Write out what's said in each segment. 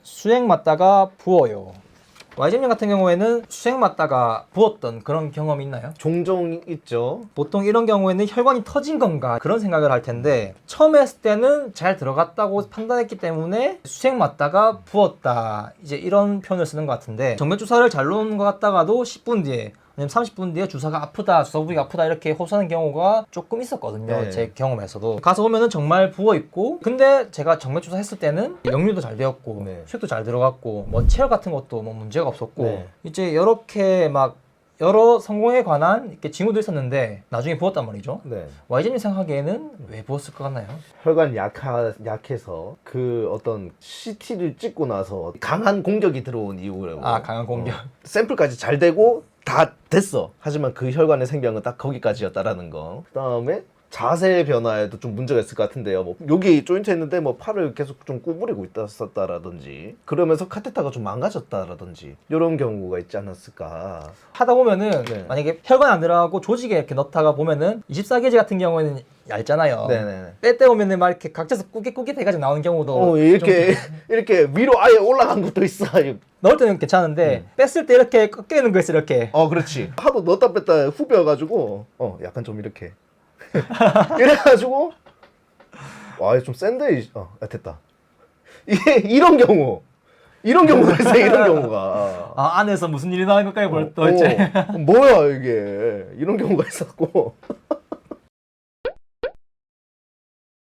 수행 맞다가 부어요. YG님 같은 경우에는 수행 맞다가 부었던 그런 경험이 있나요? 종종 있죠. 보통 이런 경우에는 혈관이 터진 건가 그런 생각을 할 텐데 처음 했을 때는 잘 들어갔다고 판단했기 때문에 수행 맞다가 부었다 이제 이런 표현을 쓰는 것 같은데 정맥 주사를 잘 놓은 것 같다가도 10분 뒤에 아니면 30분 뒤에 주사가 아프다, 주사 부위가 아프다 이렇게 호소하는 경우가 조금 있었거든요. 네. 제 경험에서도. 가서 보면은 정말 부어있고 근데 제가 정맥 주사 했을 때는 역류도 잘 되었고 네. 수액도 잘 들어갔고 뭐 체열 같은 것도 뭐 문제가 없었고 네. 이제 이렇게 막 여러 성공에 관한 이렇게 징후도 있었는데 나중에 부었단 말이죠. 네. YG님 생각하기에는 왜 부었을 것 같나요? 혈관 약해서 그 어떤 CT를 찍고 나서 강한 공격이 들어온 이후로 아, 강한 공격. 샘플까지 잘 되고 다 됐어. 하지만 그 혈관의 생명은 딱 거기까지였다라는 거. 그 다음에 자세 변화에도 좀 문제가 있을 것 같은데요. 뭐 여기 조인트 했는데 뭐 팔을 계속 좀 구부리고 있었다라든지 그러면서 카테터가 좀 망가졌다라든지 이런 경우가 있지 않았을까. 하다 보면은 네. 만약에 혈관 안 들어가고 조직에 이렇게 넣다가 보면은 24게이지 같은 경우에는 얇잖아요. 네네. 뺄 때 보면은 막 이렇게 각져서 꾸깃꾸깃 해가지고 나오는 경우도 이렇게 이렇게 위로 아예 올라간 것도 있어. 넣을 때는 괜찮은데 뺐을 때 이렇게 꺾여 있는 거 있어 이렇게. 그렇지. 하도 넣었다 뺐다 후벼가지고 약간 좀 이렇게 이래가지고 와 좀 센데 됐다. 이게 이런 경우가 있어요. 이런 경우가. 아 안에서 무슨 일이 나는 것까지 벌써 뭐야 이게 이런 경우가 있었고.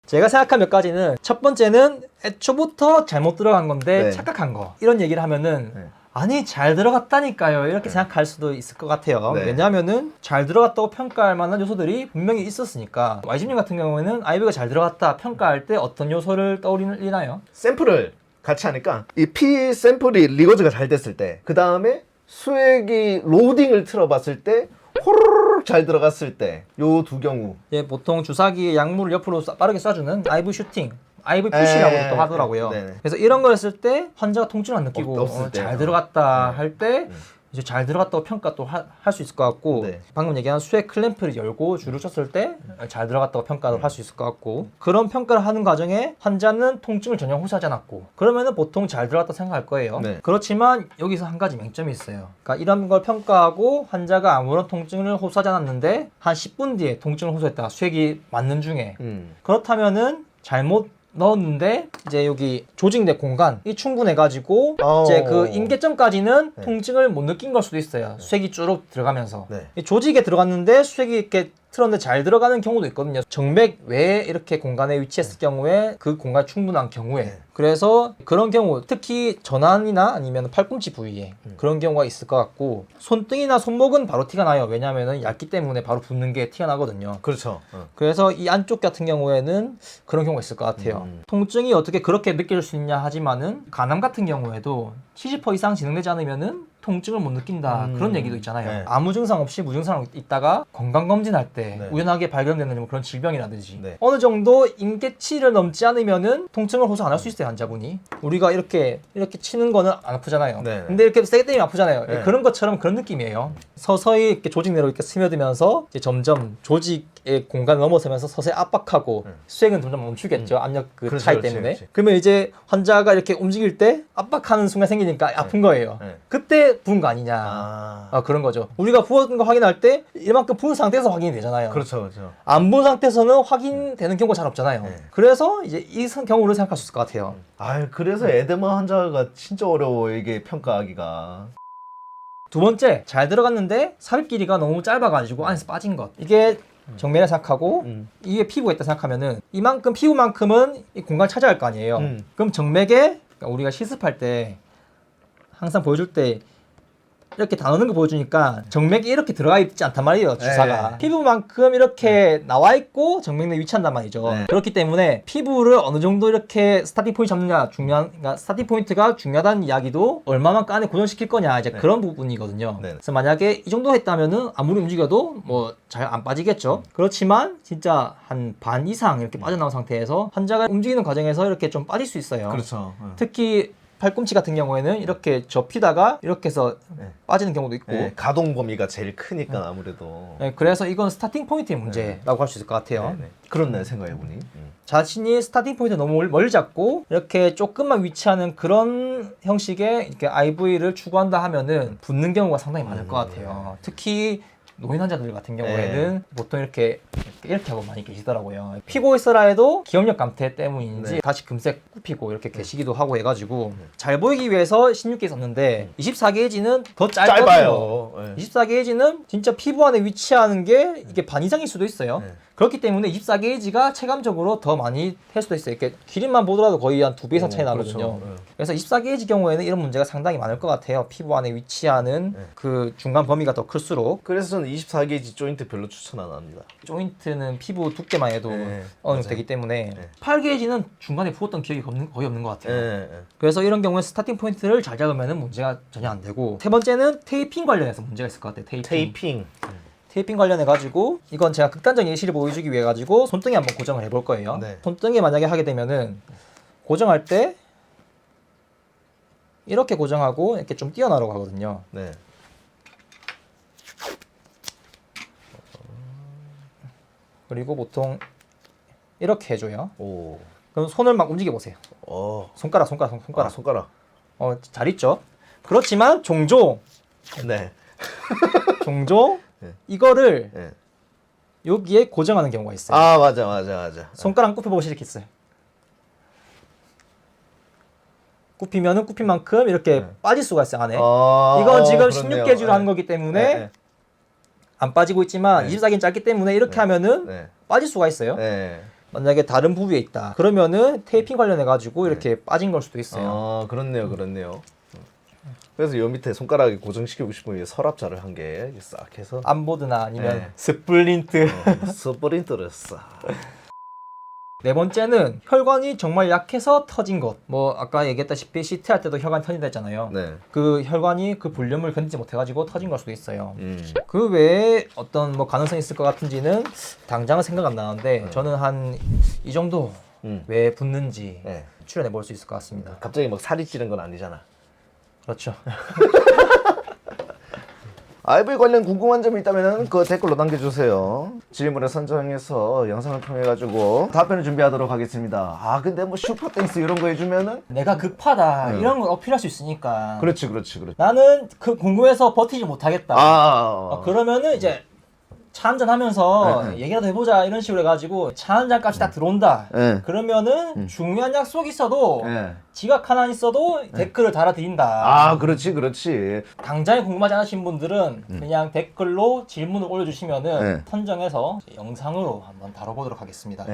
제가 생각한 몇 가지는 첫 번째는 애초부터 잘못 들어간 건데 네. 착각한 거 이런 얘기를 하면은 네. 아니 잘 들어갔다니까요 이렇게 생각할 수도 있을 것 같아요. 네. 왜냐하면은 잘 들어갔다고 평가할 만한 요소들이 분명히 있었으니까. YG님 같은 경우에는 아이비가 잘 들어갔다 평가할 때 어떤 요소를 떠올리나요? 샘플을 같이 하니까 이 피 샘플이 리거즈가 잘 됐을 때, 그 다음에 수액이 로딩을 틀어봤을 때 호로록 잘 들어갔을 때, 요 두 경우. 예, 보통 주사기에 약물을 옆으로 빠르게 쏴주는 IV 슈팅, IV 푸시라고도 또 하더라고요. 네네. 그래서 이런 걸 했을 때 환자가 통증을 안 느끼고 없을 때. 잘 들어갔다 네. 할 때 이제 잘 들어갔다고 평가 또 할 수 있을 것 같고 네. 방금 얘기한 수액 클램프를 열고 줄을 쳤을 때 잘 들어갔다고 평가를 할 수 있을 것 같고 그런 평가를 하는 과정에 환자는 통증을 전혀 호소하지 않았고 그러면은 보통 잘 들어갔다 생각할 거예요. 네. 그렇지만 여기서 한 가지 맹점이 있어요. 그러니까 이런 걸 평가하고 환자가 아무런 통증을 호소하지 않았는데 한 10분 뒤에 통증을 호소했다. 수액이 맞는 중에 그렇다면은 잘못 넣었는데 이제 여기 조직 내 공간이 충분해가지고 이제 그 임계점까지는 네. 통증을 못 느낀 걸 수도 있어요. 수액이 쭉 들어가면서 네. 이 조직에 들어갔는데 수액이 이렇게 틀었는데 잘 들어가는 경우도 있거든요. 정맥 외에 이렇게 공간에 위치했을 경우에 그 공간이 충분한 경우에 네. 그래서 그런 경우 특히 전환이나 아니면 팔꿈치 부위에 그런 경우가 있을 것 같고 손등이나 손목은 바로 티가 나요. 왜냐하면 얇기 때문에 바로 붓는 게 티가 나거든요. 그렇죠. 그래서 이 안쪽 같은 경우에는 그런 경우가 있을 것 같아요. 통증이 어떻게 그렇게 느껴질 수 있냐 하지만은 간암 같은 경우에도 70% 이상 진행되지 않으면은 통증을 못 느낀다 그런 얘기도 있잖아요. 네. 아무 증상 없이 무증상 있다가 건강검진할 때 네. 우연하게 발견되는 뭐 그런 질병이라든지 네. 어느 정도 임계치를 넘지 않으면은 통증을 호소 안 할 수 있어요. 환자분이 우리가 이렇게 치는 거는 안 아프잖아요. 네. 근데 이렇게 세게 때리면 아프잖아요. 네. 그런 것처럼 그런 느낌이에요. 서서히 이렇게 조직 내로 이렇게 스며들면서 이제 점점 조직의 공간을 넘어서면서 서서히 압박하고 수액은 점점 멈추겠죠. 압력 그 그렇지, 차이 그렇지, 때문에. 그렇지. 그러면 이제 환자가 이렇게 움직일 때 압박하는 순간 생기니까 아픈 거예요. 네. 그때 부은 거 아니냐. 그런 거죠. 우리가 부은 거 확인할 때 이만큼 부은 상태에서 확인이 되잖아요. 그렇죠, 그렇죠. 안 부은 상태에서는 확인되는 경우가 잘 없잖아요. 네. 그래서 이제 이 경우를 생각할 수 있을 것 같아요. 그래서 에데마 환자가 진짜 어려워, 이게 평가하기가. 두 번째, 잘 들어갔는데 삽입 길이가 너무 짧아가지고 안에서 빠진 것. 이게 정맥이라 생각하고 이게 피부가 있다 생각하면은 이만큼 피부만큼은 이 공간을 차지할 거 아니에요. 그럼 정맥에 그러니까 우리가 실습할 때 항상 보여줄 때 이렇게 다 넣는 거 보여주니까 정맥이 이렇게 들어가 있지 않단 말이에요. 주사가. 네. 피부만큼 이렇게 나와 있고 정맥 내에 위치한단 말이죠. 네. 그렇기 때문에 피부를 어느 정도 이렇게 스타팅 포인트 잡느냐 그러니까 스타팅 포인트가 중요하다는 이야기도 얼마만큼 안에 고정시킬 거냐 이제 그런 부분이거든요. 네. 그래서 만약에 이 정도 했다면은 아무리 움직여도 뭐 잘 안 빠지겠죠. 그렇지만 진짜 한 반 이상 이렇게 빠져나온 상태에서 환자가 움직이는 과정에서 이렇게 좀 빠질 수 있어요. 그렇죠. 특히 팔꿈치 같은 경우에는 이렇게 접히다가 이렇게 해서 빠지는 경우도 있고 가동 범위가 제일 크니까 아무래도. 그래서 이건 스타팅 포인트의 문제라고 할 수 있을 것 같아요. 그렇네 생각해보니. 자신이 스타팅 포인트 너무 멀리 잡고 이렇게 조금만 위치하는 그런 형식의 이렇게 IV를 추구한다 하면은 붙는 경우가 상당히 많을 것 같아요. 특히 노인 환자들 같은 경우에는 보통 이렇게 하고 많이 계시더라고요. 피고 있어라 해도 기억력 감퇴 때문인지 다시 금세 굽히고 이렇게 계시기도 하고 해가지고 잘 보이기 위해서 16게이지 썼는데 24게이지는 더 짧거든요. 짧아요. 24게이지는 진짜 피부 안에 위치하는 게 이게 반 이상일 수도 있어요. 그렇기 때문에 24게이지가 체감적으로 더 많이 할 수도 있어요. 이렇게 길이만 보더라도 거의 한 2배 이상 차이 나거든요. 그렇죠. 그래서 24게이지 경우에는 이런 문제가 상당히 많을 것 같아요. 피부 안에 위치하는 그 중간 범위가 더 클수록. 그래서 저는 24게이지 조인트 별로 추천 안 합니다. 조인트는 피부 두께만 해도 어느 정도 되기 때문에 8게이지는 중간에 부었던 기억이 거의 없는 것 같아요. 그래서 이런 경우에 스타팅 포인트를 잘 잡으면 문제가 전혀 안 되고, 세 번째는 테이핑 관련해서 문제가 있을 것 같아요. 테이핑 관련해 가지고 이건 제가 극단적인 예시를 보여주기 위해 가지고 손등에 한번 고정을 해볼 거예요. 네. 손등에 만약에 하게 되면은 고정할 때 이렇게 고정하고 이렇게 좀 띄어나려고 하거든요. 네. 그리고 보통 이렇게 해줘요. 오. 그럼 손을 막 움직여 보세요. 손가락. 손가락. 잘 있죠? 그렇지만 종종 네. 네. 이거를 네. 여기에 고정하는 경우가 있어요. 아, 맞아. 손가락 굽혀보고 이렇게 있어요. 굽히면은 굽힌 만큼 이렇게 빠질 수가 있어요, 안에. 이건 지금 16게이지로 하는 거기 때문에 안 빠지고 있지만 24게이지는 짧기 때문에 이렇게 하면은 빠질 수가 있어요. 만약에 다른 부위에 있다 그러면은 테이핑 관련해 가지고 이렇게 빠진 걸 수도 있어요. 그렇네요. 그래서 요 밑에 손가락에 고정시키고 싶으면 서랍자를 한 개 싹 해서 암보드나 아니면 스플린트. 스프린트를 싹. 네 번째는 혈관이 정말 약해서 터진 것. 뭐 아까 얘기했다시피 CT 할 때도 혈관 터진다 했잖아요. 네. 그 혈관이 그 볼륨을 견디지 못해가지고 터진 걸 수도 있어요. 그 외에 어떤 뭐 가능성이 있을 것 같은지는 당장은 생각 안 나는데 저는 한 이 정도 왜 붙는지 추론해 볼 수 있을 것 같습니다. 갑자기 막 살이 찌는 건 아니잖아. 그렇죠. IVE 관련 궁금한 점이 있다면 그 댓글로 남겨주세요. 질문을 선정해서 영상을 통해 가지고 답변을 준비하도록 하겠습니다. 근데 뭐 슈퍼댄스 이런 거 해주면은 내가 급하다 이런 걸 어필할 수 있으니까. 그렇지. 나는 그 궁금해서 버티지 못하겠다. 그러면은 이제 차 한잔 하면서 얘기라도 해보자 이런 식으로 해가지고 차 한잔 값이 다 들어온다. 그러면은 중요한 약속이 있어도 지각 하나 있어도 댓글을 달아드린다. 그렇지. 당장에 궁금하지 않으신 분들은 그냥 댓글로 질문을 올려주시면은 선정해서 영상으로 한번 다뤄보도록 하겠습니다.